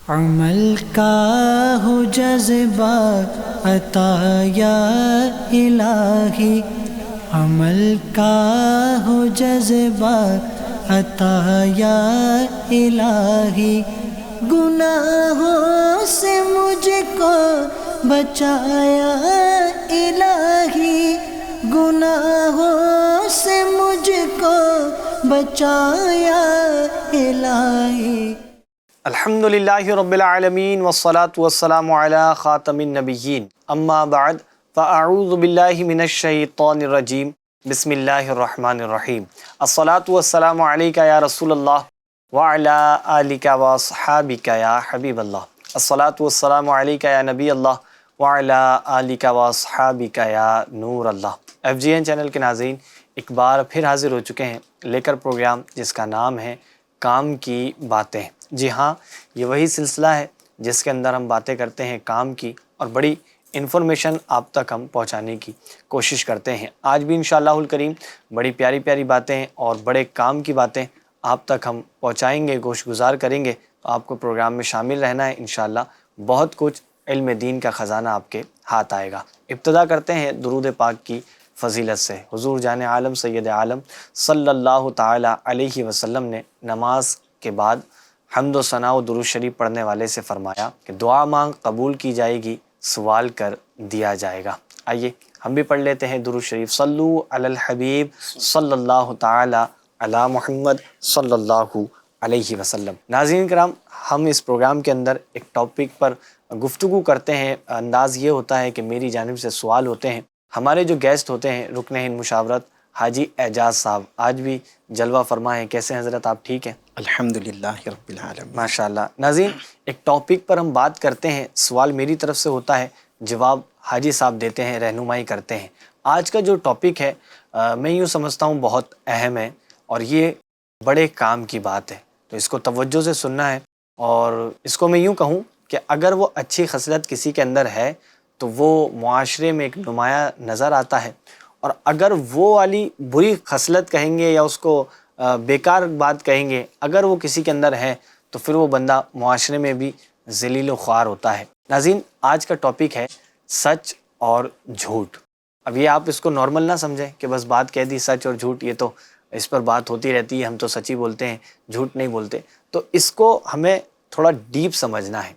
عمل کا ہو جذبہ عطا یا الہی، عمل کا ہو جذبہ عطا یا الہی، گناہوں سے مجھ کو بچایا الہی، گناہوں سے مجھ کو بچایا الہی۔ الحمدللہ رب العالمین والصلاة والسلام علی خاتم النبیین، اما بعد فاعوذ باللہ من الشیطان الرجیم، بسم اللہ الرحمن الرحیم۔ الصلاة والسلام علیکہ یا رسول اللہ وعلی آلکہ واصحابکہ یا حبیب اللہ، الصلاة والسلام علیکہ یا نبی اللہ وعلی آلکہ واصحابکہ یا نور اللہ۔ FGN چینل کے ناظرین ایک بار پھر حاضر ہو چکے ہیں لے کر پروگرام جس کا نام ہے کام کی باتیں۔ جی ہاں، یہ وہی سلسلہ ہے جس کے اندر ہم باتیں کرتے ہیں کام کی، اور بڑی انفارمیشن آپ تک ہم پہنچانے کی کوشش کرتے ہیں۔ آج بھی انشاءاللہ الکریم بڑی پیاری پیاری باتیں اور بڑے کام کی باتیں آپ تک ہم پہنچائیں گے، گوش گزار کریں گے، تو آپ کو پروگرام میں شامل رہنا ہے۔ انشاءاللہ بہت کچھ علم دین کا خزانہ آپ کے ہاتھ آئے گا۔ ابتدا کرتے ہیں درود پاک کی فضیلت سے۔ حضور جان عالم سید عالم صلی اللہ تعالی علیہ وسلم نے نماز کے بعد حمد و ثنا و درود شریف پڑھنے والے سے فرمایا کہ دعا مانگ قبول کی جائے گی، سوال کر دیا جائے گا۔ آئیے ہم بھی پڑھ لیتے ہیں درود شریف۔ صلو علی الحبیب صلی اللہ تعالی علی محمد صلی اللہ علیہ وسلم۔ ناظرین کرام، ہم اس پروگرام کے اندر ایک ٹاپک پر گفتگو کرتے ہیں۔ انداز یہ ہوتا ہے کہ میری جانب سے سوال ہوتے ہیں۔ ہمارے جو گیسٹ ہوتے ہیں رکن ہند مشاورت حاجی اعجاز صاحب آج بھی جلوہ فرما ہیں۔ کیسے ہیں حضرت؟ آپ ٹھیک ہیں؟ الحمدللہ رب العالمین۔ ماشاءاللہ۔ ناظرین ایک ٹاپک پر ہم بات کرتے ہیں، سوال میری طرف سے ہوتا ہے، جواب حاجی صاحب دیتے ہیں، رہنمائی کرتے ہیں۔ آج کا جو ٹاپک ہے میں یوں سمجھتا ہوں بہت اہم ہے، اور یہ بڑے کام کی بات ہے، تو اس کو توجہ سے سننا ہے۔ اور اس کو میں یوں کہوں کہ اگر وہ اچھی خصلت کسی کے اندر ہے تو وہ معاشرے میں ایک نمایاں نظر آتا ہے، اور اگر وہ والی بری خصلت کہیں گے یا اس کو بیکار بات کہیں گے، اگر وہ کسی کے اندر ہے تو پھر وہ بندہ معاشرے میں بھی ذلیل و خوار ہوتا ہے۔ ناظرین آج کا ٹاپک ہے سچ اور جھوٹ۔ اب یہ آپ اس کو نارمل نہ سمجھیں کہ بس بات کہہ دی سچ اور جھوٹ، یہ تو اس پر بات ہوتی رہتی ہے، ہم تو سچ ہی بولتے ہیں، جھوٹ نہیں بولتے۔ تو اس کو ہمیں تھوڑا ڈیپ سمجھنا ہے،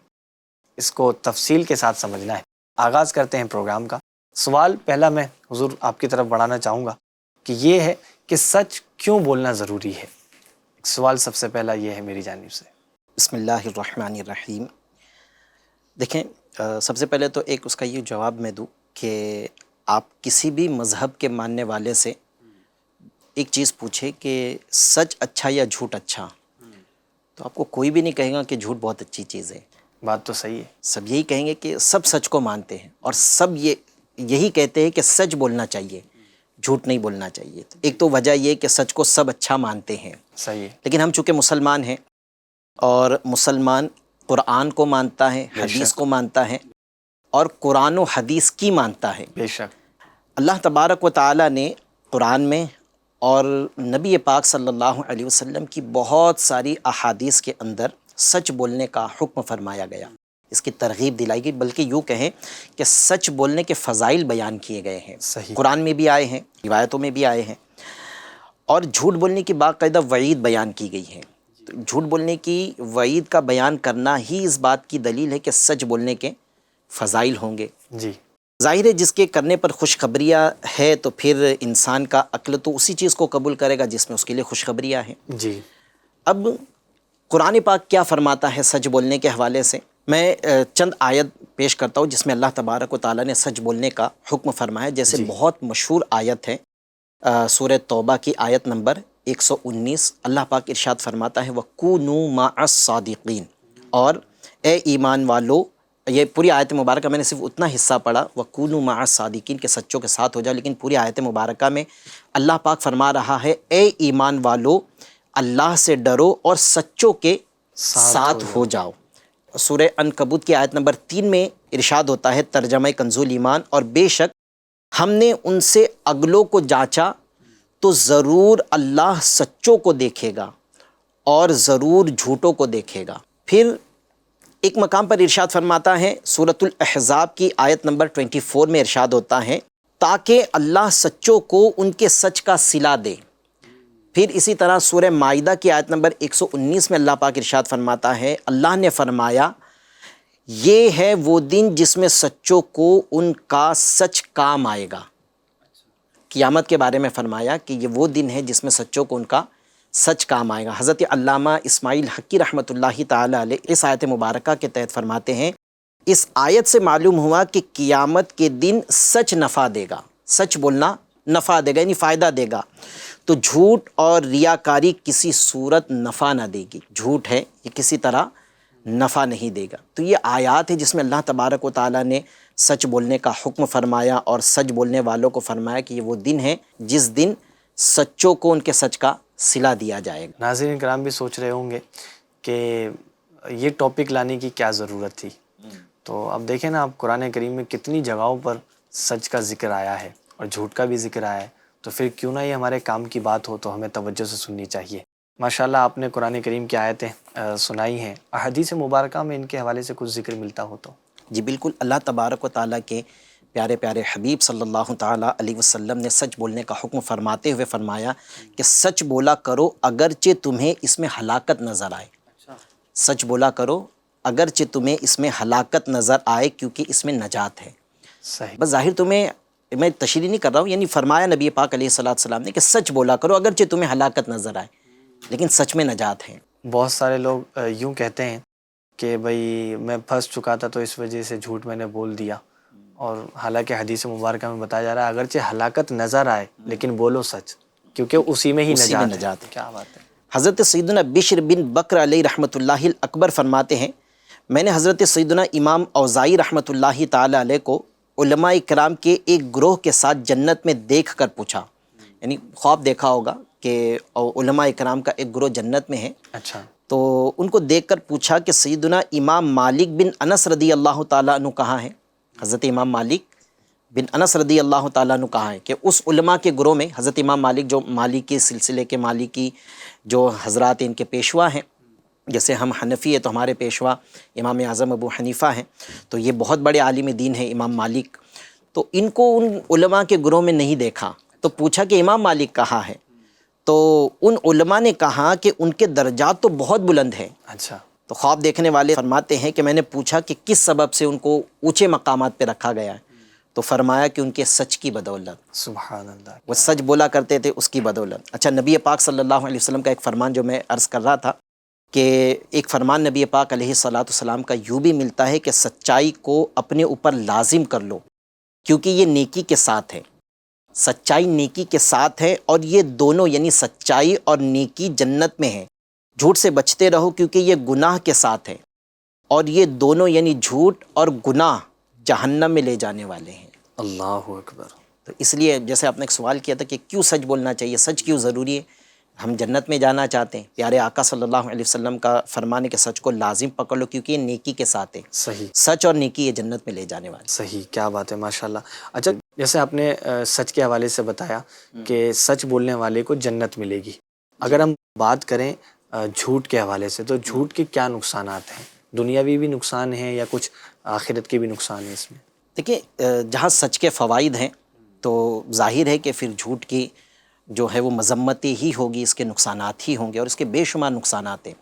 اس کو تفصیل کے ساتھ سمجھنا ہے۔ آغاز کرتے ہیں پروگرام کا۔ سوال پہلا میں حضور آپ کی طرف بڑھانا چاہوں گا کہ یہ ہے کہ سچ کیوں بولنا ضروری ہے؟ ایک سوال سب سے پہلا یہ ہے میری جانب سے۔ بسم اللہ الرحمن الرحیم۔ دیکھیں، سب سے پہلے تو ایک اس کا یہ جواب میں دوں کہ آپ کسی بھی مذہب کے ماننے والے سے ایک چیز پوچھے کہ سچ اچھا یا جھوٹ اچھا، تو آپ کو کوئی بھی نہیں کہے گا کہ جھوٹ بہت اچھی چیز ہے۔ بات تو صحیح ہے۔ سب یہی کہیں گے کہ سب سچ کو مانتے ہیں، اور سب یہی کہتے ہیں کہ سچ بولنا چاہیے، جھوٹ نہیں بولنا چاہیے۔ ایک تو وجہ یہ کہ سچ کو سب اچھا مانتے ہیں، صحیح ہے۔ لیکن ہم چونکہ مسلمان ہیں، اور مسلمان قرآن کو مانتا ہے، حدیث کو مانتا ہے، اور قرآن و حدیث کی مانتا ہے۔ بے شک۔ اللہ تبارک و تعالیٰ نے قرآن میں اور نبی پاک صلی اللہ علیہ وسلم کی بہت ساری احادیث کے اندر سچ بولنے کا حکم فرمایا گیا، اس کی ترغیب دلائی گئی، بلکہ یوں کہیں کہ سچ بولنے کے فضائل بیان کیے گئے ہیں۔ صحیح۔ قرآن میں بھی آئے ہیں، روایتوں میں بھی آئے ہیں، اور جھوٹ بولنے کی باقاعدہ وعید بیان کی گئی ہے۔ تو جھوٹ بولنے کی وعید کا بیان کرنا ہی اس بات کی دلیل ہے کہ سچ بولنے کے فضائل ہوں گے۔ جی۔ ظاہر ہے جس کے کرنے پر خوشخبریاں ہے تو پھر انسان کا عقل تو اسی چیز کو قبول کرے گا جس میں اس کے لیے خوشخبریاں ہیں۔ جی۔ اب قرآن پاک کیا فرماتا ہے سچ بولنے کے حوالے سے؟ میں چند آیت پیش کرتا ہوں جس میں اللہ تبارک و تعالیٰ نے سچ بولنے کا حکم فرمایا۔ جیسے بہت مشہور آیت ہے سورہ توبہ کی آیت نمبر 119۔ اللہ پاک ارشاد فرماتا ہے وَكُونُوا مَعَ الصَّادِقِينَ، اور اے ایمان والو، یہ پوری آیت مبارکہ میں نے صرف اتنا حصہ پڑھا وَكُونُوا مَعَ الصَّادِقِينَ کہ سچوں کے ساتھ ہو جاؤ، لیکن پوری آیت مبارکہ میں اللہ پاک فرما رہا ہے اے ایمان والو اللہ سے ڈرو اور سچوں کے ساتھ ہو جاؤ۔ سورہ عنکبوت کی آیت نمبر 3 میں ارشاد ہوتا ہے ترجمہ کنز الایمان، اور بے شک ہم نے ان سے اگلوں کو جانچا تو ضرور اللہ سچوں کو دیکھے گا اور ضرور جھوٹوں کو دیکھے گا۔ پھر ایک مقام پر ارشاد فرماتا ہے سورۃ الاحزاب کی آیت نمبر 24 میں ارشاد ہوتا ہے تاکہ اللہ سچوں کو ان کے سچ کا صلہ دے۔ پھر اسی طرح سورہ مائدہ کی آیت نمبر 119 میں اللہ پاک ارشاد فرماتا ہے اللہ نے فرمایا یہ ہے وہ دن جس میں سچوں کو ان کا سچ کام آئے گا۔ قیامت کے بارے میں فرمایا کہ یہ وہ دن ہے جس میں سچوں کو ان کا سچ کام آئے گا۔ حضرت علامہ اسماعیل حقی رحمۃ اللہ تعالی علیہ اس آیت مبارکہ کے تحت فرماتے ہیں اس آیت سے معلوم ہوا کہ قیامت کے دن سچ نفع دے گا، سچ بولنا نفع دے گا یعنی فائدہ دے گا، تو جھوٹ اور ریاکاری کسی صورت نفع نہ دے گی۔ جھوٹ ہے یہ کسی طرح نفع نہیں دے گا۔ تو یہ آیات ہے جس میں اللہ تبارک و تعالیٰ نے سچ بولنے کا حکم فرمایا اور سچ بولنے والوں کو فرمایا کہ یہ وہ دن ہے جس دن سچوں کو ان کے سچ کا صلہ دیا جائے گا۔ ناظرین کرام بھی سوچ رہے ہوں گے کہ یہ ٹاپک لانے کی کیا ضرورت تھی، تو اب دیکھیں نا آپ قرآن کریم میں کتنی جگہوں پر سچ کا ذکر آیا ہے اور جھوٹ کا بھی ذکر آیا ہے، تو پھر کیوں نہ یہ ہمارے کام کی بات ہو تو ہمیں توجہ سے سننی چاہیے۔ ماشاءاللہ آپ نے قرآن کریم کی آیتیں سنائی ہیں، احادیث مبارکہ میں ان کے حوالے سے کچھ ذکر ملتا ہو تو؟ جی بالکل، اللہ تبارک و تعالیٰ کے پیارے پیارے حبیب صلی اللہ تعالیٰ علیہ وسلم نے سچ بولنے کا حکم فرماتے ہوئے فرمایا کہ سچ بولا کرو اگرچہ تمہیں اس میں ہلاکت نظر آئے۔ سچ بولا کرو اگرچہ تمہیں اس میں ہلاکت نظر آئے کیونکہ اس میں نجات ہے۔ صحیح۔ بس ظاہر تمہیں میں تشریح نہیں کر رہا ہوں، یعنی فرمایا نبی پاک علیہ السلام نے کہ سچ بولا کرو اگرچہ تمہیں ہلاکت نظر آئے لیکن سچ میں نجات ہے۔ بہت سارے لوگ یوں کہتے ہیں کہ بھئی میں پھنس چکا تھا تو اس وجہ سے جھوٹ میں نے بول دیا، اور حالانکہ حدیث مبارکہ میں بتایا جا رہا ہے اگرچہ ہلاکت نظر آئے لیکن بولو سچ کیونکہ اسی میں ہی نجات ہے۔ کیا بات ہے۔ حضرت سیدنا بشر بن بکر علیہ رحمۃ اللہ اکبر فرماتے ہیں میں نے حضرت سیدنا امام اوزائی رحمۃ اللہ تعالی علیہ کو علماء کرام کے ایک گروہ کے ساتھ جنت میں دیکھ کر پوچھا، یعنی خواب دیکھا ہوگا کہ علماء کرام کا ایک گروہ جنت میں ہے، اچھا، تو ان کو دیکھ کر پوچھا کہ سیدنا امام مالک بن انس رضی اللہ تعالیٰ عنہ کہاں ہیں؟ حضرت امام مالک بن انس رضی اللہ تعالیٰ عنہ کہاں ہیں؟ کہ اس علماء کے گروہ میں حضرت امام مالک جو مالکی سلسلے کے مالکی جو حضرات ان کے پیشوا ہیں، جیسے ہم حنفی ہے تو ہمارے پیشوا امام اعظم ابو حنیفہ ہیں، تو یہ بہت بڑے عالم دین ہیں امام مالک، تو ان کو ان علماء کے گروہ میں نہیں دیکھا، تو پوچھا کہ امام مالک کہاں ہے؟ تو ان علماء نے کہا کہ ان کے درجات تو بہت بلند ہیں۔ اچھا، تو خواب دیکھنے والے فرماتے ہیں کہ میں نے پوچھا کہ کس سبب سے ان کو اونچے مقامات پہ رکھا گیا ہے، تو فرمایا کہ ان کے سچ کی بدولت، سبحان اللہ، وہ سچ بولا کرتے تھے اس کی بدولت۔ اچھا، نبی پاک صلی اللہ علیہ وسلم کا ایک فرمان جو میں عرض کر رہا تھا کہ ایک فرمان نبی پاک علیہ السلام کا یوں بھی ملتا ہے کہ سچائی کو اپنے اوپر لازم کر لو کیونکہ یہ نیکی کے ساتھ ہے، سچائی نیکی کے ساتھ ہے، اور یہ دونوں یعنی سچائی اور نیکی جنت میں ہیں۔ جھوٹ سے بچتے رہو کیونکہ یہ گناہ کے ساتھ ہے، اور یہ دونوں یعنی جھوٹ اور گناہ جہنم میں لے جانے والے ہیں۔ اللہ اکبر۔ تو اس لیے جیسے آپ نے ایک سوال کیا تھا کہ کیوں سچ بولنا چاہیے، سچ کیوں ضروری ہے؟ ہم جنت میں جانا چاہتے ہیں، پیارے آقا صلی اللہ علیہ وسلم کا فرمان ہے کہ سچ کو لازم پکڑ لو کیونکہ یہ نیکی کے ساتھ ہے۔ صحیح، سچ اور نیکی یہ جنت میں لے جانے والے۔ صحیح، کیا بات ہے، ماشاءاللہ۔ اچھا، جیسے آپ نے سچ کے حوالے سے بتایا کہ سچ بولنے والے کو جنت ملے گی، اگر ہم بات کریں جھوٹ کے حوالے سے تو جھوٹ کے کیا نقصانات ہیں؟ دنیاوی بھی نقصان ہیں یا کچھ آخرت کے بھی نقصان ہیں اس میں؟ دیکھیں، جہاں سچ کے فوائد ہیں تو ظاہر ہے کہ پھر جھوٹ کی جو ہے وہ مذمت ہی ہوگی، اس کے نقصانات ہی ہوں گے، اور اس کے بے شمار نقصانات ہیں۔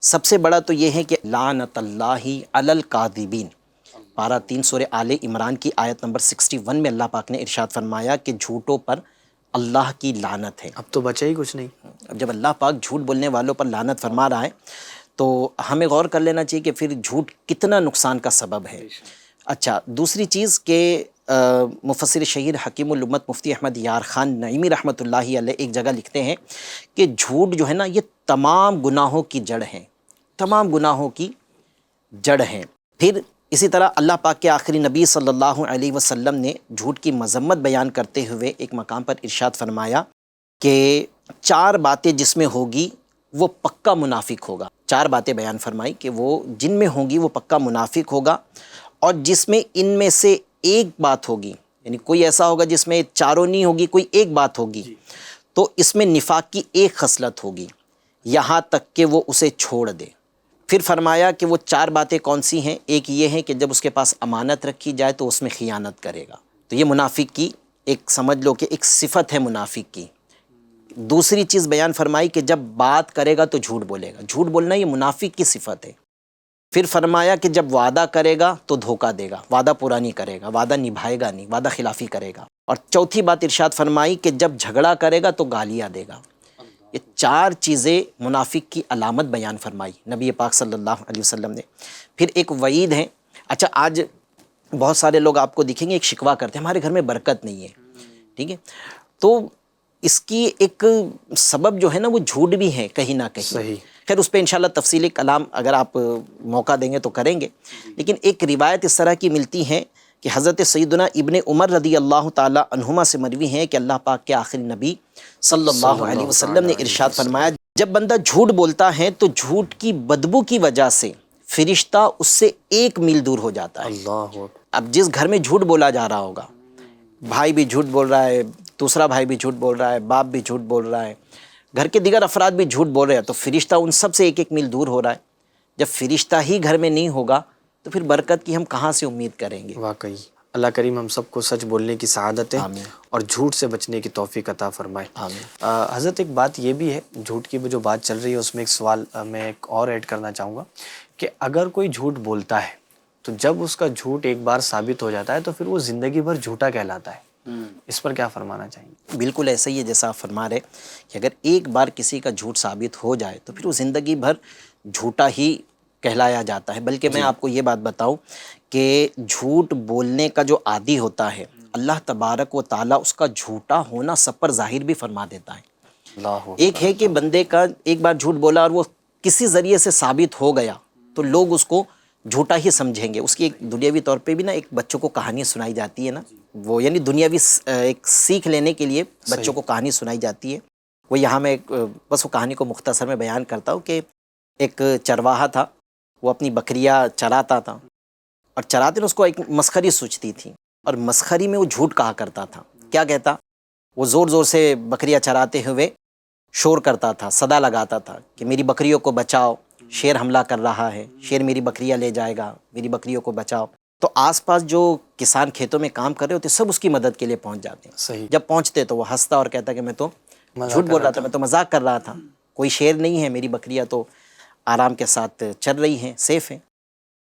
سب سے بڑا تو یہ ہے کہ لعنت اللہ علی الکاذبین، پارہ 3 سورہ آل عمران کی آیت نمبر 61 میں اللہ پاک نے ارشاد فرمایا کہ جھوٹوں پر اللہ کی لعنت ہے۔ اب تو بچا ہی کچھ نہیں۔ اب جب اللہ پاک جھوٹ بولنے والوں پر لعنت فرما رہا ہے تو ہمیں غور کر لینا چاہیے کہ پھر جھوٹ کتنا نقصان کا سبب ہے۔ اچھا، دوسری چیز کہ مفسر شہیر حکیم الامت مفتی احمد یار خان نعیمی رحمۃ اللہ علیہ ایک جگہ لکھتے ہیں کہ جھوٹ جو ہے نا یہ تمام گناہوں کی جڑ ہے، تمام گناہوں کی جڑ ہے۔ پھر اسی طرح اللہ پاک کے آخری نبی صلی اللہ علیہ وسلم نے جھوٹ کی مذمت بیان کرتے ہوئے ایک مقام پر ارشاد فرمایا کہ 4 باتیں جس میں ہوگی وہ پکا منافق ہوگا۔ 4 باتیں بیان فرمائی کہ وہ جن میں ہوں گی وہ پکا منافق ہوگا، اور جس میں ان میں سے ایک بات ہوگی، یعنی کوئی ایسا ہوگا جس میں چاروں نہیں ہوگی، کوئی ایک بات ہوگی، تو اس میں نفاق کی ایک خصلت ہوگی، یہاں تک کہ وہ اسے چھوڑ دے۔ پھر فرمایا کہ وہ 4 باتیں کون سی ہیں؟ ایک یہ ہے کہ جب اس کے پاس امانت رکھی جائے تو اس میں خیانت کرے گا، تو یہ منافق کی ایک سمجھ لو کہ ایک صفت ہے منافق کی۔ دوسری چیز بیان فرمائی کہ جب بات کرے گا تو جھوٹ بولے گا، جھوٹ بولنا یہ منافق کی صفت ہے۔ پھر فرمایا کہ جب وعدہ کرے گا تو دھوکہ دے گا، وعدہ پورا نہیں کرے گا، وعدہ نبھائے گا نہیں، وعدہ خلافی کرے گا۔ اور چوتھی بات ارشاد فرمائی کہ جب جھگڑا کرے گا تو گالیاں دے گا۔ یہ 4 چیزیں منافق کی علامت بیان فرمائی نبی پاک صلی اللہ علیہ وسلم نے۔ پھر ایک وعید ہے۔ اچھا، آج بہت سارے لوگ آپ کو دکھیں گے ایک شکوہ کرتے ہیں ہمارے گھر میں برکت نہیں ہے، ٹھیک ہے؟ تو اس کی ایک سبب جو ہے نا وہ جھوٹ بھی ہے کہیں نہ کہیں۔ صحیح۔ خیر اس پہ انشاءاللہ تفصیلی کلام اگر آپ موقع دیں گے تو کریں گے، لیکن ایک روایت اس طرح کی ملتی ہے کہ حضرت سیدنا ابن عمر رضی اللہ تعالی عنہما سے مروی ہے کہ اللہ پاک کے آخری نبی صلی اللہ علیہ وسلم نے ارشاد فرمایا، جب بندہ جھوٹ بولتا ہے تو جھوٹ کی بدبو کی وجہ سے فرشتہ اس سے 1 میل دور ہو جاتا ہے۔ اللہ اب جس گھر میں جھوٹ بولا جا رہا ہوگا، بھائی بھی جھوٹ بول رہا ہے، دوسرا بھائی بھی جھوٹ بول رہا ہے، باپ بھی جھوٹ بول رہا ہے، گھر کے دیگر افراد بھی جھوٹ بول رہے ہیں، تو فرشتہ ان سب سے 1 میل دور ہو رہا ہے۔ جب فرشتہ ہی گھر میں نہیں ہوگا تو پھر برکت کی ہم کہاں سے امید کریں گے؟ واقعی اللہ کریم ہم سب کو سچ بولنے کی سعادت ہے آمین۔ اور جھوٹ سے بچنے کی توفیق عطا فرمائے۔ آمین۔ حضرت ایک بات یہ بھی ہے، جھوٹ کی جو بات چل رہی ہے اس میں ایک سوال میں ایک اور ایڈ کرنا چاہوں گا کہ اگر کوئی جھوٹ بولتا ہے تو جب اس کا جھوٹ ایک بار ثابت ہو جاتا ہے تو پھر وہ زندگی بھر جھوٹا کہلاتا ہے، اس پر کیا فرمانا چاہیں گے؟ بالکل ایسا ہی ہے جیسا آپ فرما رہے کہ اگر ایک بار کسی کا جھوٹ ثابت ہو جائے تو پھر وہ زندگی بھر جھوٹا ہی کہلایا جاتا ہے۔ بلکہ میں آپ کو یہ بات بتاؤں کہ جھوٹ بولنے کا جو عادی ہوتا ہے اللہ تبارک و تعالیٰ اس کا جھوٹا ہونا سب پر ظاہر بھی فرما دیتا ہے۔ اللہ ایک ہے کہ بندے کا ایک بار جھوٹ بولا اور وہ کسی ذریعے سے ثابت ہو گیا تو لوگ اس کو جھوٹا ہی سمجھیں گے۔ اس کی ایک دنیاوی طور پہ بھی نا ایک بچوں کو کہانی سنائی جاتی ہے نا، وہ یعنی دنیاوی ایک سیکھ لینے کے لیے بچوں کو کہانی سنائی جاتی ہے۔ وہ یہاں میں بس وہ کہانی کو مختصر میں بیان کرتا ہوں کہ ایک چرواہا تھا، وہ اپنی بکریاں چراتا تھا اور چراتے نے اس کو ایک مسخری سوچتی تھی اور مسخری میں وہ جھوٹ کہا کرتا تھا۔ کیا کہتا؟ وہ زور زور سے بکریاں چراتے ہوئے شور کرتا تھا، صدا لگاتا تھا کہ میری بکریوں کو بچاؤ، شیر حملہ کر رہا ہے، شیر میری بکریاں لے جائے گا، میری بکریوں کو بچاؤ۔ تو آس پاس جو کسان کھیتوں میں کام کر رہے ہوتے سب اس کی مدد کے لیے پہنچ جاتے ہیں۔ صحیح۔ جب پہنچتے تو وہ ہنستا اور کہتا کہ میں تو جھوٹ بول رہا تھا، میں تو مذاق کر رہا تھا، کوئی شیر نہیں ہے، میری بکریاں تو آرام کے ساتھ چر رہی ہیں، سیف ہیں۔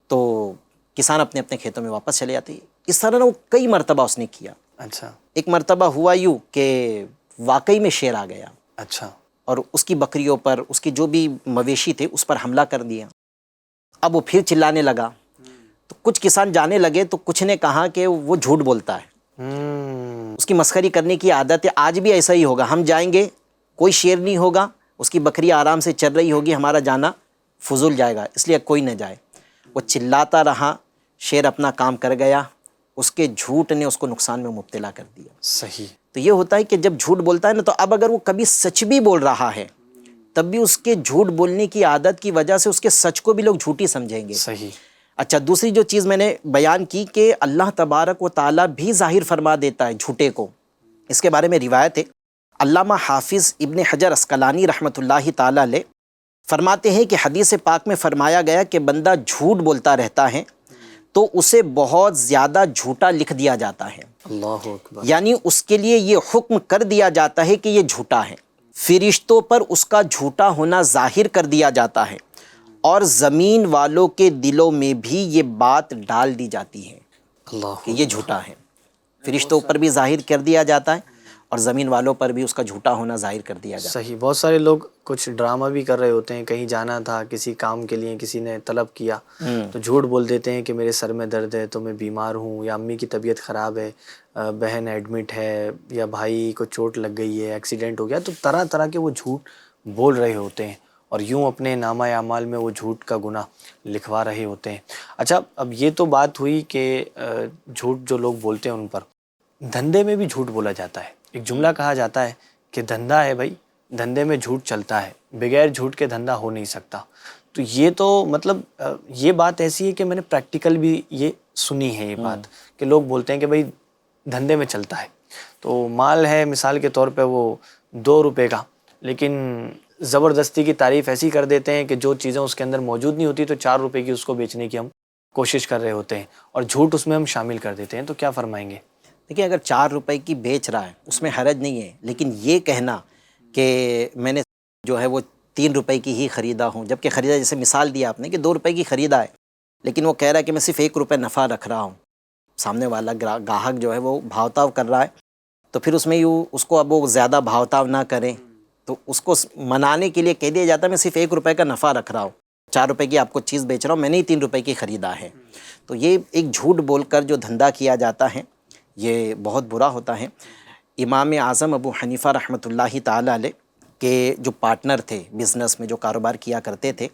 تو کسان اپنے اپنے کھیتوں میں واپس چلے جاتے ہیں۔ اس طرح وہ کئی مرتبہ اس نے کیا۔ اچھا ایک مرتبہ ہوا یوں کہ واقعی میں شیر آ گیا اچھا اور اس کی بکریوں پر، اس کی جو بھی مویشی تھے اس پر حملہ کر دیا۔ اب وہ پھر چلانے لگا تو کچھ کسان جانے لگے تو کچھ نے کہا کہ وہ جھوٹ بولتا ہے، اس کی مسخری کرنے کی عادت ہے، آج بھی ایسا ہی ہوگا، ہم جائیں گے کوئی شیر نہیں ہوگا، اس کی بکری آرام سے چل رہی ہوگی، ہمارا جانا فضول جائے گا، اس لیے کوئی نہ جائے۔ وہ چلاتا رہا، شیر اپنا کام کر گیا، اس کے جھوٹ نے اس کو نقصان میں مبتلا کر دیا۔ صحیح۔ تو یہ ہوتا ہے کہ جب جھوٹ بولتا ہے نا تو اب اگر وہ کبھی سچ بھی بول رہا ہے تب بھی اس کے جھوٹ بولنے کی عادت کی وجہ سے اس کے سچ کو بھی لوگ جھوٹی سمجھیں گے۔ صحیح۔ اچھا، دوسری جو چیز میں نے بیان کی کہ اللہ تبارک و تعالیٰ بھی ظاہر فرما دیتا ہے جھوٹے کو۔ اس کے بارے میں روایت ہے، علامہ حافظ ابن حجر عسقلانی رحمۃ اللہ تعالیٰ علیہ فرماتے ہیں کہ حدیث پاک میں فرمایا گیا کہ بندہ جھوٹ بولتا رہتا ہے تو اسے بہت زیادہ جھوٹا لکھ دیا جاتا ہے، اللہ اکبر۔ یعنی اس کے لیے یہ حکم کر دیا جاتا ہے کہ یہ جھوٹا ہے، فرشتوں پر اس کا جھوٹا ہونا ظاہر کر دیا جاتا ہے اور زمین والوں کے دلوں میں بھی یہ بات ڈال دی جاتی ہے اللہ کہ یہ جھوٹا ہے۔ فرشتوں پر بھی ظاہر کر دیا جاتا ہے اور زمین والوں پر بھی اس کا جھوٹا ہونا ظاہر کر دیا جاتا ہے۔ صحیح۔ بہت سارے لوگ کچھ ڈرامہ بھی کر رہے ہوتے ہیں، کہیں جانا تھا کسی کام کے لیے، کسی نے طلب کیا تو جھوٹ بول دیتے ہیں کہ میرے سر میں درد ہے تو میں بیمار ہوں، یا امی کی طبیعت خراب ہے، بہن ایڈمٹ ہے، یا بھائی کو چوٹ لگ گئی ہے، ایکسیڈنٹ ہو گیا، تو طرح طرح کے وہ جھوٹ بول رہے ہوتے ہیں اور یوں اپنے نامہ اعمال میں وہ جھوٹ کا گناہ لکھوا رہے ہوتے ہیں۔ اچھا، اب یہ تو بات ہوئی کہ جھوٹ جو لوگ بولتے ہیں ان پر، دھندے میں بھی جھوٹ بولا جاتا ہے۔ ایک جملہ کہا جاتا ہے کہ دھندا ہے بھائی، دھندے میں جھوٹ چلتا ہے، بغیر جھوٹ کے دھندا ہو نہیں سکتا۔ تو یہ تو مطلب یہ بات ایسی ہے کہ میں نے پریکٹیکل بھی یہ سنی ہے، یہ بات کہ لوگ بولتے ہیں کہ بھائی دھندے میں چلتا ہے، تو مال ہے مثال کے طور پہ وہ 2 روپے کا، لیکن زبردستی کی تعریف ایسی کر دیتے ہیں کہ جو چیزیں اس کے اندر موجود نہیں ہوتی تو 4 روپے کی اس کو بیچنے کی ہم کوشش کر رہے ہوتے ہیں، اور جھوٹ اس میں ہم شامل کر دیتے ہیں. تو کیا فرمائیں گے؟ دیکھیے اگر 4 روپے کی بیچ رہا ہے اس میں حرج نہیں ہے، لیکن یہ کہنا کہ میں نے جو ہے وہ 3 روپے کی ہی خریدا ہوں، جبکہ خریدا جیسے مثال دیا آپ نے کہ 2 روپے کی خریدا ہے، لیکن وہ کہہ رہا ہے کہ میں صرف 1 روپے نفع رکھ رہا ہوں، سامنے والا گاہک جو ہے وہ بھاؤتاؤ کر رہا ہے، تو پھر اس میں یوں اس کو اب وہ زیادہ بھاؤتاؤ نہ کریں تو اس کو منانے کے لیے کہہ دیا جاتا ہے میں صرف 1 روپے کا نفع رکھ رہا ہوں، 4 روپے کی آپ کو چیز بیچ رہا ہوں، میں نے ہی 3 روپے کی خریدا ہے. تو یہ ایک جھوٹ بول کر جو دھندا کیا جاتا ہے یہ بہت برا ہوتا ہے. امام اعظم ابو حنیفہ رحمۃ اللہ تعالی علیہ کے جو پارٹنر تھے بزنس میں، جو کاروبار کیا کرتے تھے،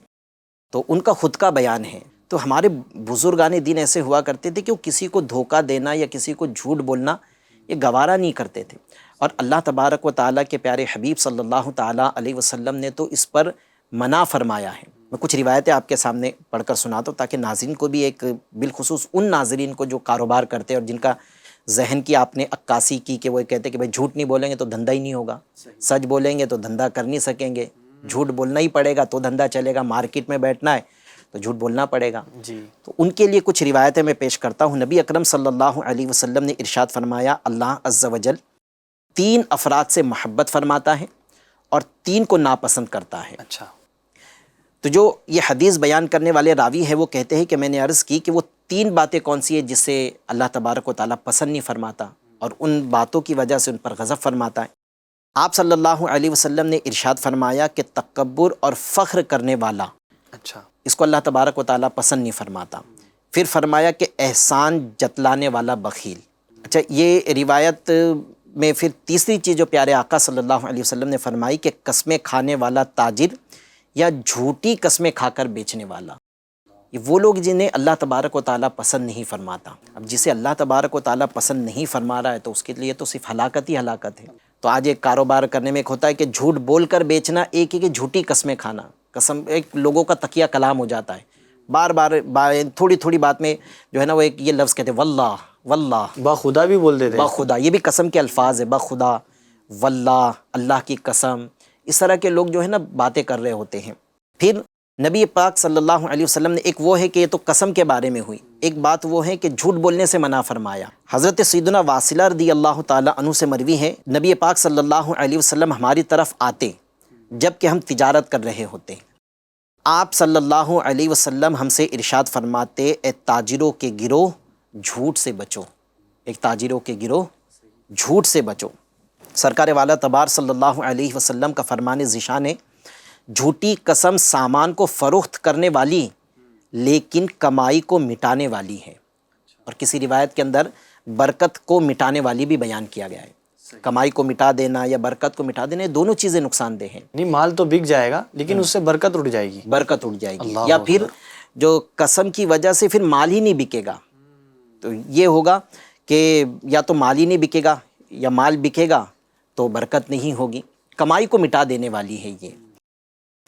تو ان کا خود کا بیان ہے. تو ہمارے بزرگان دین ایسے ہوا کرتے تھے کہ وہ کسی کو دھوکہ دینا یا کسی کو جھوٹ بولنا یہ گوارا نہیں کرتے تھے، اور اللہ تبارک و تعالیٰ کے پیارے حبیب صلی اللہ تعالیٰ علیہ وسلم نے تو اس پر منع فرمایا ہے. میں کچھ روایتیں آپ کے سامنے پڑھ کر سناتا ہوں تاکہ ناظرین کو بھی ایک، بالخصوص ان ناظرین کو جو کاروبار کرتے ہیں اور جن کا ذہن کی آپ نے عکاسی کی کہ وہ کہتے ہیں کہ بھائی جھوٹ نہیں بولیں گے تو دھندا ہی نہیں ہوگا، سچ بولیں گے تو دھندا کر نہیں سکیں گے، جھوٹ بولنا ہی پڑے گا تو دھندا چلے گا، مارکیٹ میں بیٹھنا ہے تو جھوٹ بولنا پڑے گا. جی. تو ان کے لیے کچھ روایتیں میں پیش کرتا ہوں. نبی اکرم صلی اللہ علیہ وسلم نے ارشاد فرمایا اللہ عز و جل 3 افراد سے محبت فرماتا ہے اور 3 کو ناپسند کرتا ہے. اچھا. تو جو یہ حدیث بیان کرنے والے راوی ہے وہ کہتے ہیں کہ میں نے عرض کی کہ وہ 3 باتیں کون سی ہیں جس سے اللہ تبارک و تعالیٰ پسند نہیں فرماتا اور ان باتوں کی وجہ سے ان پر غضب فرماتا ہے. آپ صلی اللہ علیہ وسلم نے ارشاد فرمایا کہ تکبر اور فخر کرنے والا، اچھا، اس کو اللہ تبارک و تعالیٰ پسند نہیں فرماتا. پھر فرمایا کہ احسان جتلانے والا بخیل. اچھا، یہ روایت میں پھر تیسری چیز جو پیارے آقا صلی اللہ علیہ وسلم نے فرمائی کہ قسمیں کھانے والا تاجر یا جھوٹی قسمیں کھا کر بیچنے والا، یہ وہ لوگ جنہیں اللہ تبارک و تعالیٰ پسند نہیں فرماتا. اب جسے اللہ تبارک و تعالیٰ پسند نہیں فرما رہا ہے تو اس کے لیے تو صرف ہلاکت ہی ہلاکت ہے. تو آج ایک کاروبار کرنے میں ایک ہوتا ہے کہ جھوٹ بول کر بیچنا، ایک ہے کہ جھوٹی قسمیں کھانا. قسم ایک لوگوں کا تقیہ کلام ہو جاتا ہے، بار بار تھوڑی تھوڑی بات میں جو ہے نا وہ ایک یہ لفظ کہتے ہیں واللہ واللہ، باخدا بھی بول دیتے ہیں. بخدا، یہ بھی قسم کے الفاظ ہے، بخدا، واللہ، اللہ کی قسم، اس طرح کے لوگ جو ہے نا باتیں کر رہے ہوتے ہیں. پھر نبی پاک صلی اللہ علیہ وسلم نے ایک وہ ہے کہ یہ تو قسم کے بارے میں ہوئی، ایک بات وہ ہے کہ جھوٹ بولنے سے منع فرمایا. حضرت سیدنا واصلہ رضی اللہ تعالیٰ عنہ سے مروی ہے نبی پاک صلی اللہ علیہ وسلم ہماری طرف آتے جب کہ ہم تجارت کر رہے ہوتے. آپ صلی اللہ علیہ وسلم ہم سے ارشاد فرماتے اے تاجروں کے گروہ جھوٹ سے بچو، ایک تاجروں کے گروہ جھوٹ سے بچو. سرکار والا تبار صلی اللہ علیہ وسلم کا فرمان ذیشان ہے جھوٹی قسم سامان کو فروخت کرنے والی لیکن کمائی کو مٹانے والی ہے. اور کسی روایت کے اندر برکت کو مٹانے والی بھی بیان کیا گیا ہے. کمائی کو مٹا دینا یا برکت کو مٹا دینا، دونوں چیزیں نقصان دہ ہیں. نہیں، مال تو بک جائے گا لیکن اس سے برکت اٹھ جائے گی. برکت اٹھ جائے گی، اللہ یا اکبر. پھر جو قسم کی وجہ سے پھر مال ہی نہیں بکے گا. تو یہ ہوگا کہ یا تو مال ہی نہیں بکے گا یا مال بکے گا تو برکت نہیں ہوگی. کمائی کو مٹا دینے والی ہے یہ.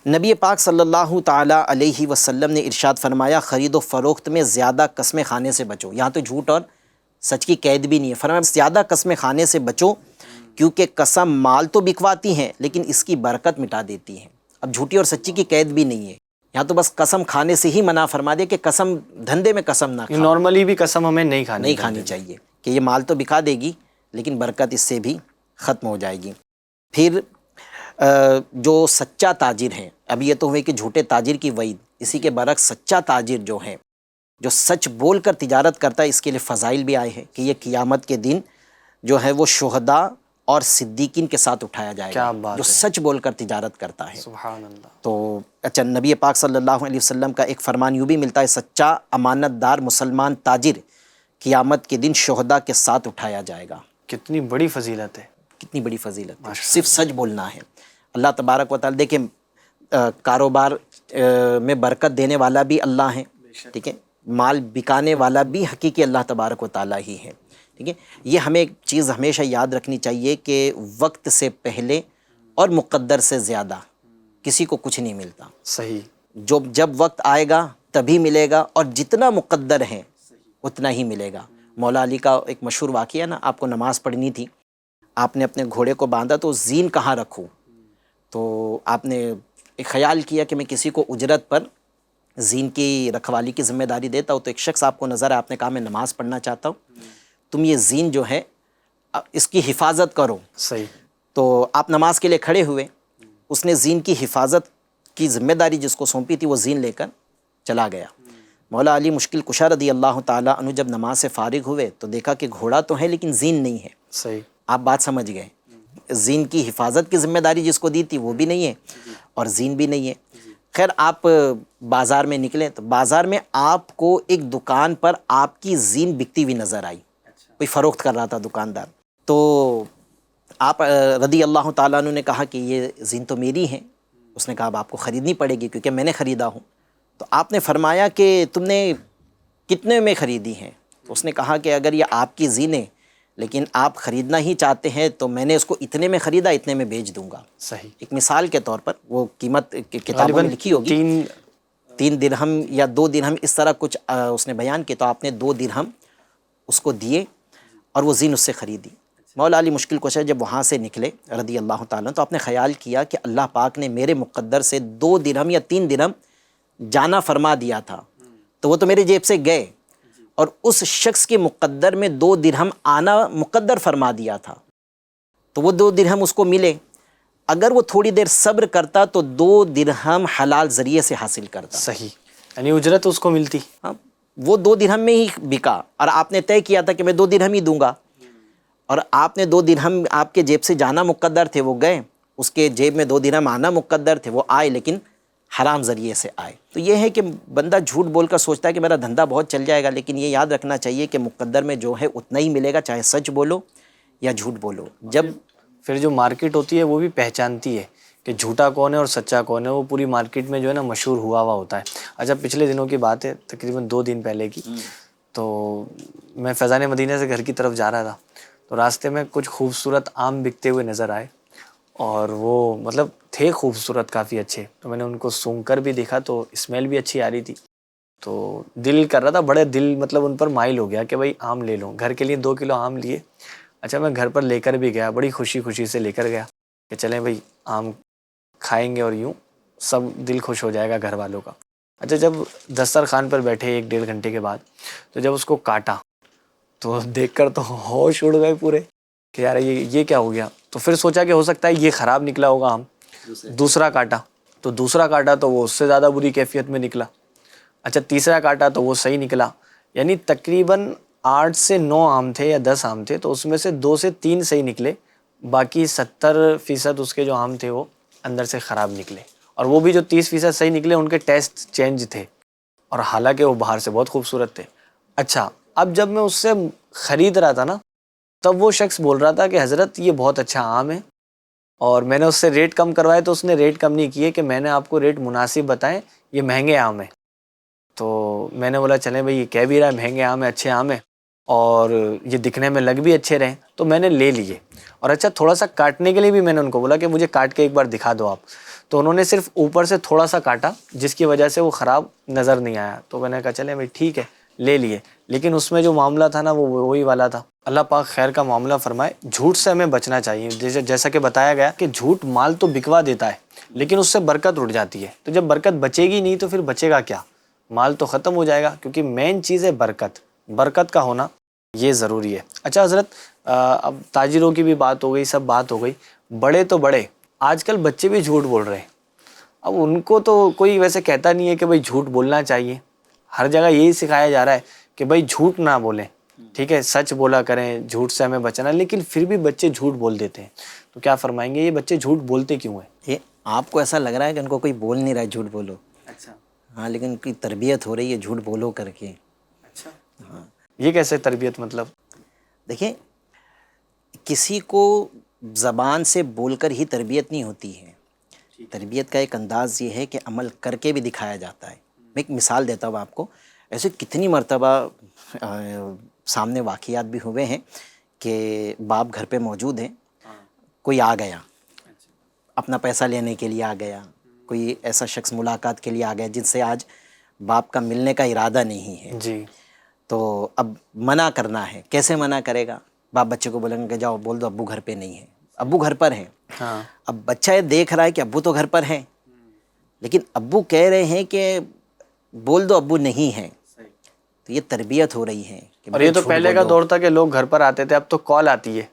نبی پاک صلی اللہ تعالیٰ علیہ وسلم نے ارشاد فرمایا خرید و فروخت میں زیادہ قسمیں کھانے سے بچو. یہاں تو جھوٹ اور سچ کی قید بھی نہیں ہے، فرمایا زیادہ قسمیں کھانے سے بچو کیونکہ قسم مال تو بکواتی ہیں لیکن اس کی برکت مٹا دیتی ہیں. اب جھوٹی اور سچی کی قید بھی نہیں ہے، یہاں تو بس قسم کھانے سے ہی منع فرما دے کہ قسم، دھندے میں قسم نہ کھاؤ. نارملی بھی قسم ہمیں نہیں کھانی چاہیے کہ یہ مال تو بکا دے گی لیکن برکت اس سے بھی ختم ہو جائے گی. پھر جو سچا تاجر ہیں، اب یہ تو ہوئے کہ جھوٹے تاجر کی وعید، اسی کے برعکس سچا تاجر جو ہے جو سچ بول کر تجارت کرتا ہے، اس کے لیے فضائل بھی آئے ہیں کہ یہ قیامت کے دن جو ہے وہ شہداء اور صدیقین کے ساتھ اٹھایا جائے گا جو سچ بول کر تجارت کرتا ہے. سبحان اللہ. تو اچھا، نبی پاک صلی اللہ علیہ وسلم کا ایک فرمان یوں بھی ملتا ہے سچا امانت دار مسلمان تاجر قیامت کے دن شہداء کے ساتھ اٹھایا جائے گا. کتنی بڑی فضیلت ہے، کتنی بڑی فضیلت ہے. صرف سچ بولنا ہے. اللہ تبارک و تعالیٰ دیکھیں کاروبار میں برکت دینے والا بھی اللہ ہے، ٹھیک ہے، مال بکانے والا بھی حقیقی اللہ تبارک و تعالیٰ ہی ہے، ٹھیک ہے. یہ ہمیں ایک چیز ہمیشہ یاد رکھنی چاہیے کہ وقت سے پہلے اور مقدر سے زیادہ کسی کو کچھ نہیں ملتا. صحیح. جب وقت آئے گا تبھی ملے گا، اور جتنا مقدر ہے اتنا ہی ملے گا. مولا علی کا ایک مشہور واقعہ نا، آپ کو نماز پڑھنی تھی، آپ نے اپنے گھوڑے کو باندھا تو زین کہاں رکھوں، تو آپ نے ایک خیال کیا کہ میں کسی کو اجرت پر زین کی رکھوالی کی ذمہ داری دیتا ہوں، تو ایک شخص آپ کو نظر آیا، آپ نے کہا میں نماز پڑھنا چاہتا ہوں، تم یہ زین جو ہے اس کی حفاظت کرو۔ صحیح. تو آپ نماز کے لیے کھڑے ہوئے، اس نے زین کی حفاظت کی ذمہ داری جس کو سونپی تھی وہ زین لے کر چلا گیا۔ مولا علی مشکل کشا رضی اللہ تعالیٰ عنہ جب نماز سے فارغ ہوئے تو دیکھا کہ گھوڑا تو ہے لیکن زین نہیں ہے۔ صحیح. آپ بات سمجھ گئے، زین کی حفاظت کی ذمہ داری جس کو دی تھی وہ بھی نہیں ہے اور زین بھی نہیں ہے۔ خیر آپ بازار میں نکلے تو بازار میں آپ کو ایک دکان پر آپ کی زین بکتی ہوئی نظر آئی، کوئی فروخت کر رہا تھا دکاندار، تو آپ رضی اللہ تعالیٰ عنہ نے کہا کہ یہ زین تو میری ہیں۔ اس نے کہا اب آپ کو خریدنی پڑے گی کیونکہ میں نے خریدا ہوں۔ تو آپ نے فرمایا کہ تم نے کتنے میں خریدی ہیں؟ تو اس نے کہا کہ اگر یہ آپ کی زین ہے لیکن آپ خریدنا ہی چاہتے ہیں تو میں نے اس کو اتنے میں خریدا، اتنے میں بیچ دوں گا۔ صحیح. ایک مثال کے طور پر وہ قیمت کتابوں میں لکھی ہوگی، 3 درہم یا 2 درہم اس طرح کچھ اس نے بیان کیا، تو آپ نے 2 درہم اس کو دیے اور وہ زین اس سے خریدی۔ مولا علی مشکل کشا جب وہاں سے نکلے رضی اللہ تعالیٰ تو آپ نے خیال کیا کہ اللہ پاک نے میرے مقدر سے 2 درہم یا 3 درہم جانا فرما دیا تھا، تو وہ تو میرے جیب سے گئے، اور اس شخص کے مقدر میں 2 درہم آنا مقدر فرما دیا تھا، تو وہ 2 درہم اس کو ملے۔ اگر وہ تھوڑی دیر صبر کرتا تو 2 درہم حلال ذریعے سے حاصل کرتا۔ صحیح. یعنی اجرت اس کو ملتی. ہاں، وہ 2 درہم میں ہی بکا، اور آپ نے طے کیا تھا کہ میں 2 درہم ہی دوں گا، اور آپ نے 2 درہم آپ کے جیب سے جانا مقدر تھے وہ گئے، اس کے جیب میں 2 درہم آنا مقدر تھے وہ آئے لیکن حرام ذریعے سے آئے۔ تو یہ ہے کہ بندہ جھوٹ بول کر سوچتا ہے کہ میرا دھندا بہت چل جائے گا، لیکن یہ یاد رکھنا چاہیے کہ مقدر میں جو ہے اتنا ہی ملے گا، چاہے سچ بولو یا جھوٹ بولو۔ جب پھر جو مارکیٹ ہوتی ہے وہ بھی پہچانتی ہے کہ جھوٹا کون ہے اور سچا کون ہے، وہ پوری مارکیٹ میں جو ہے نا مشہور ہوا ہوتا ہے۔ اچھا پچھلے دنوں کی بات ہے، تقریباً 2 دن پہلے کی، تو میں فیضان مدینہ سے گھر کی طرف جا رہا تھا، تو راستے میں کچھ خوبصورت آم بکتے ہوئے نظر آئے، اور وہ مطلب تھے خوبصورت کافی اچھے، تو میں نے ان کو سونگھ کر بھی دیکھا تو اسمیل بھی اچھی آ رہی تھی، تو دل کر رہا تھا، بڑے دل مطلب ان پر مائل ہو گیا کہ بھائی آم لے لوں۔ گھر کے لیے 2 کلو آم لیے۔ اچھا میں گھر پر لے کر بھی گیا، بڑی خوشی سے لے کر گیا کہ چلیں بھائی آم کھائیں گے اور یوں سب دل خوش ہو جائے گا گھر والوں کا۔ اچھا جب دسترخوان پر بیٹھے 1-1.5 گھنٹے کے بعد، تو جب اس کو کاٹا تو دیکھ کر تو ہوش اڑ گئے پورے کہ یار یہ کیا ہو گیا۔ تو پھر سوچا کہ ہو سکتا ہے یہ خراب نکلا ہوگا آم، دوسرا کاٹا تو وہ اس سے زیادہ بری کیفیت میں نکلا۔ اچھا تیسرا کاٹا تو وہ صحیح نکلا، یعنی تقریباً 8 سے 9 آم تھے یا 10 آم تھے، تو اس میں سے 2 سے 3 صحیح نکلے، باقی 70% اس کے جو آم تھے وہ اندر سے خراب نکلے، اور وہ بھی جو 30% صحیح نکلے ان کے ٹیسٹ چینج تھے، اور حالانکہ وہ باہر سے بہت خوبصورت تھے۔ اچھا اب جب میں اس سے خرید رہا تھا نا، تب وہ شخص بول رہا تھا کہ حضرت یہ بہت اچھا آم ہے، اور میں نے اس سے ریٹ کم کروائے تو اس نے ریٹ کم نہیں کیے کہ میں نے آپ کو ریٹ مناسب بتائیں، یہ مہنگے آم ہیں۔ تو میں نے بولا چلیں بھائی یہ کہہ بھی رہا ہے مہنگے آم ہیں، اچھے آم ہیں، اور یہ دکھنے میں لگ بھی اچھے رہیں، تو میں نے لے لیے۔ اور اچھا تھوڑا سا کاٹنے کے لیے بھی میں نے ان کو بولا کہ مجھے کاٹ کے ایک بار دکھا دو آپ، تو انہوں نے صرف اوپر سے تھوڑا سا کاٹا جس کی وجہ سے وہ خراب نظر نہیں آیا، تو میں نے کہا چلیں بھائی ٹھیک ہے لے لیے۔ لیکن اس میں جو معاملہ تھا نا وہ وہی والا تھا۔ اللہ پاک خیر کا معاملہ فرمائے، جھوٹ سے ہمیں بچنا چاہیے۔ جیسا کہ بتایا گیا کہ جھوٹ مال تو بکوا دیتا ہے لیکن اس سے برکت اٹھ جاتی ہے، تو جب برکت بچے گی نہیں تو پھر بچے گا کیا؟ مال تو ختم ہو جائے گا، کیونکہ مین چیز ہے برکت کا ہونا یہ ضروری ہے۔ اچھا حضرت اب تاجروں کی بھی بات ہو گئی، سب بات ہو گئی، بڑے تو بڑے، آج کل بچے بھی جھوٹ بول رہے ہیں۔ اب ان کو تو کوئی ویسے کہتا نہیں ہے کہ بھائی جھوٹ بولنا چاہیے، ہر جگہ یہی سکھایا جا رہا ہے کہ بھائی جھوٹ نہ بولیں، ٹھیک ہے سچ بولا کریں، جھوٹ سے ہمیں بچنا، لیکن پھر بھی بچے جھوٹ بول دیتے ہیں، تو کیا فرمائیں گے یہ بچے جھوٹ بولتے کیوں ہیں؟ یہ آپ کو ایسا لگ رہا ہے کہ ان کو کوئی بول نہیں رہا ہے جھوٹ بولو، اچھا ہاں، لیکن ان کی تربیت ہو رہی ہے جھوٹ بولو کر کے۔ اچھا یہ کیسے تربیت؟ مطلب دیکھیں کسی کو زبان سے بول کر ہی تربیت نہیں ہوتی ہے، تربیت کا ایک انداز یہ ہے کہ عمل کر کے بھی دکھایا جاتا ہے۔ میں ایک مثال دیتا ہوں آپ کو، ایسے کتنی مرتبہ سامنے واقعات بھی ہوئے ہیں کہ باپ گھر پہ موجود ہیں، کوئی آ گیا اپنا پیسہ لینے کے لیے، آ گیا کوئی ایسا شخص ملاقات کے لیے آ گیا جن سے آج باپ کا ملنے کا ارادہ نہیں ہے، جی تو اب منع کرنا ہے، کیسے منع کرے گا؟ باپ بچے کو بولیں گے کہ جاؤ بول دو ابو گھر پہ نہیں ہے، ابو گھر پر ہیں. ہاں اب بچہ یہ دیکھ رہا ہے کہ ابو تو گھر پر ہیں, لیکن ابو کہہ رہے ہیں کہ بول دو ابو نہیں ہیں. تو یہ تربیت ہو رہی ہے. اور یہ تو پہلے کا دور تھا کہ لوگ گھر پر آتے تھے, اب تو کال آتی ہے,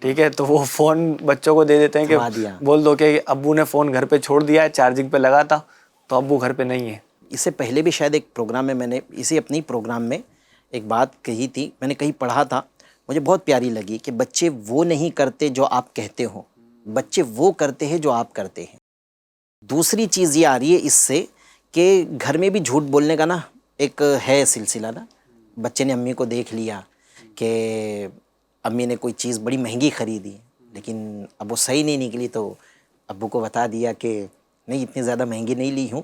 ٹھیک ہے, تو وہ فون بچوں کو دے دیتے ہیں کہ بول دو کہ ابو نے فون گھر پہ چھوڑ دیا ہے, چارجنگ پہ لگا تھا, تو ابو گھر پہ نہیں ہے. اس سے پہلے بھی شاید ایک پروگرام میں نے اسی اپنی پروگرام میں ایک بات کہی تھی, میں نے کہیں پڑھا تھا, مجھے بہت پیاری لگی کہ بچے وہ نہیں کرتے جو آپ کہتے ہو, بچے وہ کرتے ہیں جو آپ کرتے ہیں. دوسری چیز یہ آ رہی ہے اس سے کہ گھر میں بھی جھوٹ بولنے کا نا ایک ہے سلسلہ نا. بچے نے امی کو دیکھ لیا کہ امی نے کوئی چیز بڑی مہنگی خریدی, لیکن اب وہ صحیح نہیں نکلی, تو ابو کو بتا دیا کہ نہیں اتنی زیادہ مہنگی نہیں لی ہوں,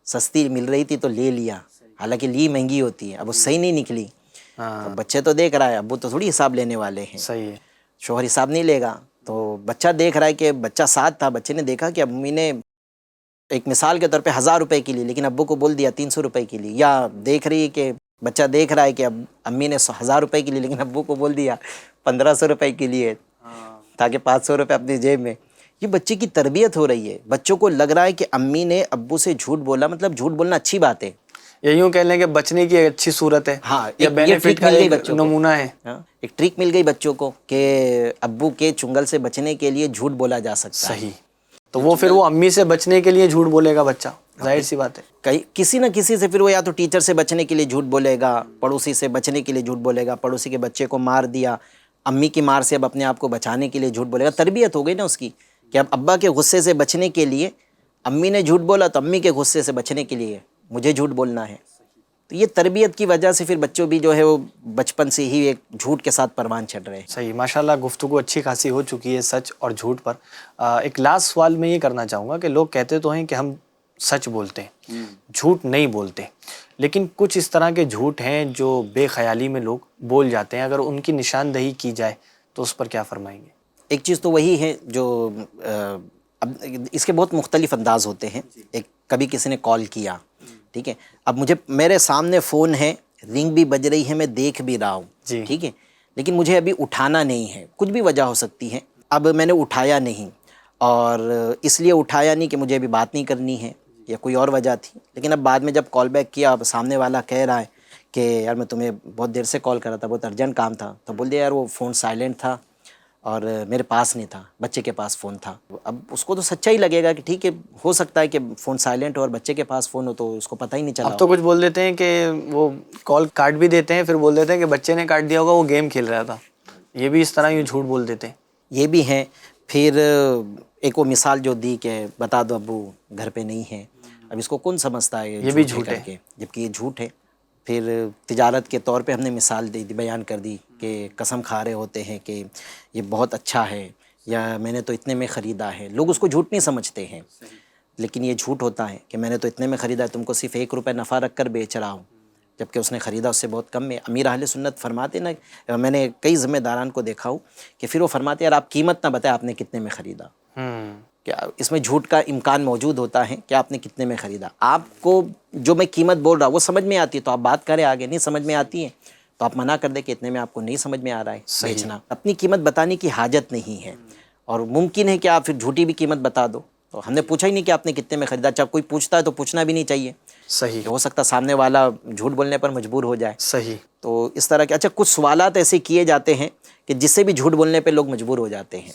سستی مل رہی تھی تو لے لیا, حالانکہ لی مہنگی ہوتی ہے, اب وہ صحیح نہیں نکلی. تو بچے تو دیکھ رہا ہے, ابو تو تھوڑی حساب لینے والے ہیں, صحیح ہے, شوہر حساب نہیں لے گا. تو بچہ دیکھ رہا ہے کہ بچہ ساتھ تھا, بچے نے دیکھا کہ امی نے ایک مثال کے طور پہ 1000 روپے کی لی, لیکن ابو کو بول دیا 300 روپے کی لی. یا دیکھ رہی ہے کہ بچہ دیکھ رہا ہے کہ اب امی نے 1000 روپے کی لی, لیکن ابو کو بول دیا 1500 روپے کی لی ہے, تاکہ 500 روپے اپنی جیب میں. یہ بچے کی تربیت ہو رہی ہے. بچوں کو لگ رہا ہے کہ امی نے ابو سے جھوٹ بولا, مطلب جھوٹ بولنا اچھی بات ہے. یہ یوں کہہ لیں کہ بچنے کی ایک اچھی صورت ہے, ہاں, یا بینیفٹ کا ایک نمونہ ہے. ایک ٹرک مل گئی بچوں کو کہ ابو کے چنگل سے بچنے کے لیے جھوٹ بولا جا سکتا ہے. صحیح, تو وہ پھر وہ امی سے بچنے کے لیے جھوٹ بولے گا بچہ, ظاہر سی بات ہے. کسی نہ کسی سے پھر وہ یا تو ٹیچر سے بچنے کے لیے جھوٹ بولے گا, پڑوسی سے بچنے کے لیے جھوٹ بولے گا, پڑوسی کے بچے کو مار دیا, امی کی مار سے اب اپنے آپ کو بچانے کے لیے جھوٹ بولے گا. تربیت ہو گئی نا اس کی کہ اب ابا کے غصے سے بچنے کے لیے امی نے جھوٹ بولا, تو امی کے غصے سے بچنے کے لیے مجھے جھوٹ بولنا ہے. تو یہ تربیت کی وجہ سے پھر بچوں بھی جو ہے وہ بچپن سے ہی ایک جھوٹ کے ساتھ پروان چڑھ رہے ہیں. صحیح, ماشاءاللہ گفتگو اچھی خاصی ہو چکی ہے سچ اور جھوٹ پر. ایک لاسٹ سوال میں یہ کرنا چاہوں گا کہ لوگ کہتے تو ہیں کہ ہم سچ بولتے ہیں, جھوٹ نہیں بولتے, لیکن کچھ اس طرح کے جھوٹ ہیں جو بے خیالی میں لوگ بول جاتے ہیں, اگر ان کی نشاندہی کی جائے تو اس پر کیا فرمائیں گے؟ ایک چیز تو وہی ہے جو اب اس کے بہت مختلف انداز ہوتے ہیں. ایک کبھی کسی نے کال کیا, ٹھیک ہے, اب مجھے میرے سامنے فون ہے, رنگ بھی بج رہی ہے, میں دیکھ بھی رہا ہوں, ٹھیک ہے, لیکن مجھے ابھی اٹھانا نہیں ہے, کچھ بھی وجہ ہو سکتی ہے. اب میں نے اٹھایا نہیں, اور اس لیے اٹھایا نہیں کہ مجھے ابھی بات نہیں کرنی ہے یا کوئی اور وجہ تھی, لیکن اب بعد میں جب کال بیک کیا, اب سامنے والا کہہ رہا ہے کہ یار میں تمہیں بہت دیر سے کال کر رہا تھا, بہت ارجنٹ کام تھا, تو بول دیا یار وہ فون سائلنٹ تھا اور میرے پاس نہیں تھا, بچے کے پاس فون تھا. اب اس کو تو سچا ہی لگے گا کہ ٹھیک ہے, ہو سکتا ہے کہ فون سائلنٹ ہو اور بچے کے پاس فون ہو, تو اس کو پتہ ہی نہیں چلا. اب تو کچھ بول دیتے ہیں کہ وہ کال کاٹ بھی دیتے ہیں, پھر بول دیتے ہیں کہ بچے نے کاٹ دیا ہوگا, وہ گیم کھیل رہا تھا. یہ بھی اس طرح یوں جھوٹ بول دیتے ہیں. یہ بھی ہیں. پھر ایک وہ مثال جو دی کہ بتا دو ابو گھر پہ نہیں ہیں, اب اس کو کون سمجھتا ہے یہ بھی جھوٹ ہے, جبکہ یہ جھوٹ ہے. پھر تجارت کے طور پہ ہم نے مثال دی, بیان کر دی کہ قسم کھا رہے ہوتے ہیں کہ یہ بہت اچھا ہے, یا میں نے تو اتنے میں خریدا ہے. لوگ اس کو جھوٹ نہیں سمجھتے ہیں, لیکن یہ جھوٹ ہوتا ہے کہ میں نے تو اتنے میں خریدا ہے, تم کو صرف 1 روپے نفع رکھ کر بیچ رہا ہوں, جبکہ اس نے خریدا اس سے بہت کم میں. امیر اہل سنت فرماتے نا, میں نے کئی ذمہ داران کو دیکھا ہوں کہ پھر وہ فرماتے یار آپ قیمت نہ بتائیں آپ نے کتنے میں خریدا. کہ اس میں جھوٹ کا امکان موجود ہوتا ہے کہ آپ نے کتنے میں خریدا. آپ کو جو میں قیمت بول رہا ہوں وہ سمجھ میں آتی ہے تو آپ بات کریں, آگے نہیں سمجھ میں آتی ہے تو آپ منع کر دیں کہ اتنے میں آپ کو نہیں سمجھ میں آ رہا ہے بیچنا. اپنی قیمت بتانے کی حاجت نہیں ہے, اور ممکن ہے کہ آپ پھر جھوٹی بھی قیمت بتا دو. تو ہم نے پوچھا ہی نہیں کہ آپ نے کتنے میں خریدا. جب کوئی پوچھتا ہے تو پوچھنا بھی نہیں چاہیے, صحیح, ہو سکتا سامنے والا جھوٹ بولنے پر مجبور ہو جائے. صحیح. تو اس طرح کے اچھا کچھ سوالات ایسے کیے جاتے ہیں کہ جس سے بھی جھوٹ بولنے پہ لوگ مجبور ہو جاتے ہیں,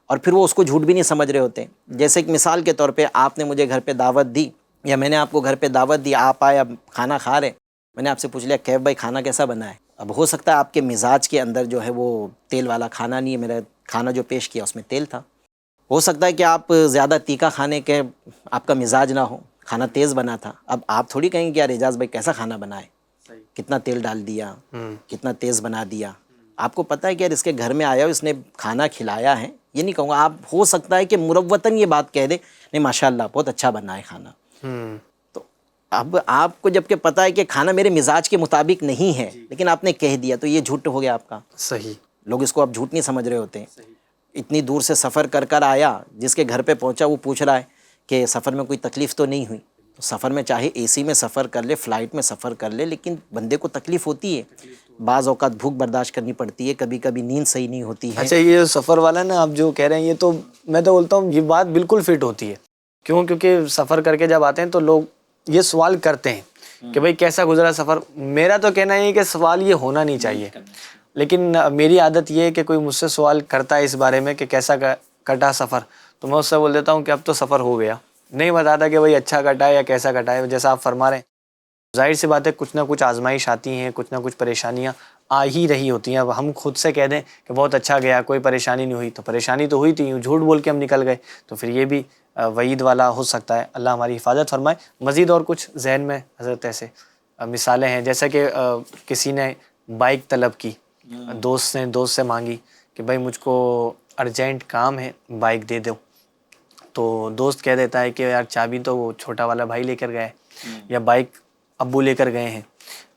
اور پھر وہ اس کو جھوٹ بھی نہیں سمجھ رہے ہوتے ہیں. جیسے ایک مثال کے طور پہ آپ نے مجھے گھر پہ دعوت دی, یا میں نے آپ کو گھر پہ دعوت دی, آپ آئے, اب کھانا کھا رہے, میں نے آپ سے پوچھ لیا کیف بھائی کھانا کیسا بنا ہے. اب ہو سکتا ہے آپ کے مزاج کے اندر جو ہے وہ تیل والا کھانا نہیں ہے, میرا کھانا جو پیش کیا اس میں تیل تھا. ہو سکتا ہے کہ آپ زیادہ تیکھا کھانے کے آپ کا مزاج نہ ہو, کھانا تیز بنا تھا. اب آپ تھوڑی کہیں گے یار اعجاز بھائی کیسا کھانا بنا ہے, کتنا تیل ڈال دیا, کتنا تیز بنا دیا. آپ کو پتہ ہے کہ یار اس کے گھر میں آیا ہو, اس نے کھانا کھلایا ہے, یہ نہیں کہوں گا. آپ ہو سکتا ہے کہ مروتاً یہ بات کہہ دے نہیں ماشاءاللہ بہت اچھا بنا ہے کھانا. تو اب آپ کو جب کہ پتہ ہے کہ کھانا میرے مزاج کے مطابق نہیں ہے, لیکن آپ نے کہہ دیا, تو یہ جھوٹ ہو گیا آپ کا. صحیح. لوگ اس کو اب جھوٹ نہیں سمجھ رہے ہوتے ہیں. اتنی دور سے سفر کر کر آیا, جس کے گھر پہ پہنچا وہ پوچھ رہا ہے کہ سفر میں کوئی تکلیف تو نہیں ہوئی. تو سفر میں چاہے اے سی میں سفر کر لے, فلائٹ میں سفر کر لے, لیکن بندے کو تکلیف ہوتی ہے. بعض اوقات بھوک برداشت کرنی پڑتی ہے، کبھی کبھی نیند صحیح نہیں ہوتی ہے۔ اچھا یہ سفر والا نا آپ جو کہہ رہے ہیں، یہ تو میں تو بولتا ہوں یہ بات بالکل فٹ ہوتی ہے، کیونکہ سفر کر کے جب آتے ہیں تو لوگ یہ سوال کرتے ہیں کہ بھئی کیسا گزرا سفر۔ میرا تو کہنا یہ ہے کہ سوال یہ ہونا نہیں چاہیے، لیکن میری عادت یہ ہے کہ کوئی مجھ سے سوال کرتا ہے اس بارے میں کہ کیسا کٹا سفر، تو میں اس سے بول دیتا ہوں کہ اب تو سفر ہو گیا، نہیں بتاتا کہ بھئی اچھا کٹا ہے یا کیسا کٹا ہے۔ جیسا آپ فرما رہے ہیں، ظاہر سی بات ہے کچھ نہ کچھ آزمائش آتی ہیں، کچھ نہ کچھ پریشانیاں آ ہی رہی ہوتی ہیں۔ اب ہم خود سے کہہ دیں کہ بہت اچھا گیا، کوئی پریشانی نہیں ہوئی، تو پریشانی تو ہوئی تھی، یوں جھوٹ بول کے ہم نکل گئے تو پھر یہ بھی وعید والا ہو سکتا ہے۔ اللہ ہماری حفاظت فرمائے۔ مزید اور کچھ ذہن میں حضرت ایسے مثالیں ہیں، جیسا کہ کسی نے بائک طلب کی، دوست سے مانگی کہ بھائی مجھ کو ارجنٹ کام ہے، بائک دے دو، تو دوست کہہ دیتا ہے کہ یار چابی تو وہ چھوٹا والا بھائی لے کر گئے، یا بائک ابو لے کر گئے ہیں،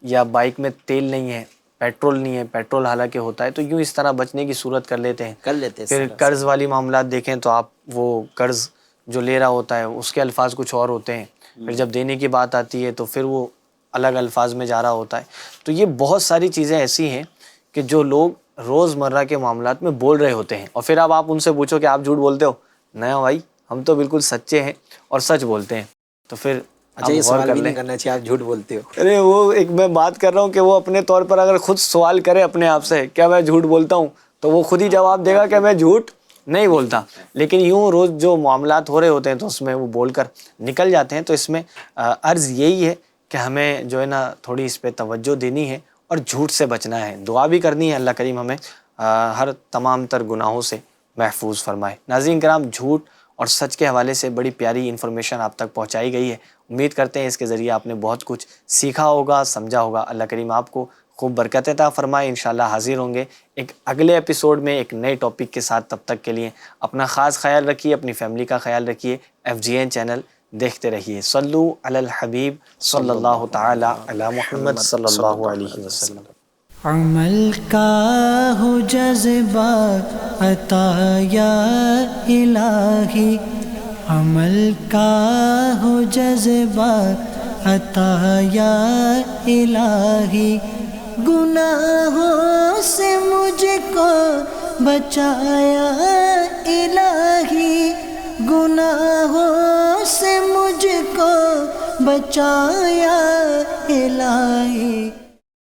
یا بائک میں تیل نہیں ہے، پیٹرول نہیں ہے، پیٹرول حالانکہ ہوتا ہے، تو یوں اس طرح بچنے کی صورت کر لیتے ہیں۔ پھر قرض والی معاملات دیکھیں تو آپ وہ قرض جو لے رہا ہوتا ہے اس کے الفاظ کچھ اور ہوتے ہیں، پھر جب دینے کی بات آتی ہے تو پھر وہ الگ الفاظ میں جا رہا ہوتا ہے۔ تو یہ بہت ساری چیزیں ایسی ہیں کہ جو لوگ روز مرہ کے معاملات میں بول رہے ہوتے ہیں، اور پھر آپ ان سے پوچھو کہ آپ جھوٹ بولتے ہو؟ نہیں بھائی، ہم تو بالکل سچے ہیں اور سچ بولتے ہیں۔ تو پھر اچھا، یہ سوال بھی نہیں کرنا چاہیے آپ جھوٹ بولتے ہو؟ ارے وہ ایک میں بات کر رہا ہوں کہ وہ اپنے طور پر اگر خود سوال کرے اپنے آپ سے کیا میں جھوٹ بولتا ہوں، تو وہ خود ہی جواب دے گا کہ میں جھوٹ نہیں بولتا۔ لیکن یوں روز جو معاملات ہو رہے ہوتے ہیں تو اس میں وہ بول کر نکل جاتے ہیں۔ تو اس میں عرض یہی ہے کہ ہمیں جو ہے نا تھوڑی اس پہ توجہ دینی ہے اور جھوٹ سے بچنا ہے، دعا بھی کرنی ہے اللہ کریم ہمیں ہر تمام تر گناہوں سے محفوظ فرمائے۔ ناظرین کرام، جھوٹ اور سچ کے حوالے سے بڑی پیاری انفارمیشن آپ تک پہنچائی گئی ہے۔ امید کرتے ہیں اس کے ذریعے آپ نے بہت کچھ سیکھا ہوگا، سمجھا ہوگا۔ اللہ کریم آپ کو خوب برکت عطا فرمائے۔ انشاءاللہ حاضر ہوں گے ایک اگلے ایپیسوڈ میں ایک نئے ٹاپک کے ساتھ۔ تب تک کے لیے اپنا خاص خیال رکھیے، اپنی فیملی کا خیال رکھیے۔ FGN چینل دیکھتے رہیے۔ صلو علی الحبیب صلی اللہ تعالی علی محمد صلی اللہ علیہ وسلم۔ عمل کا ہو جذبہ عطا یا الہی، عمل کا ہو جذبہ عطا یا الہی، گناہوں سے مجھ کو بچایا الہی، گناہوں سے مجھ کو بچایا الہی۔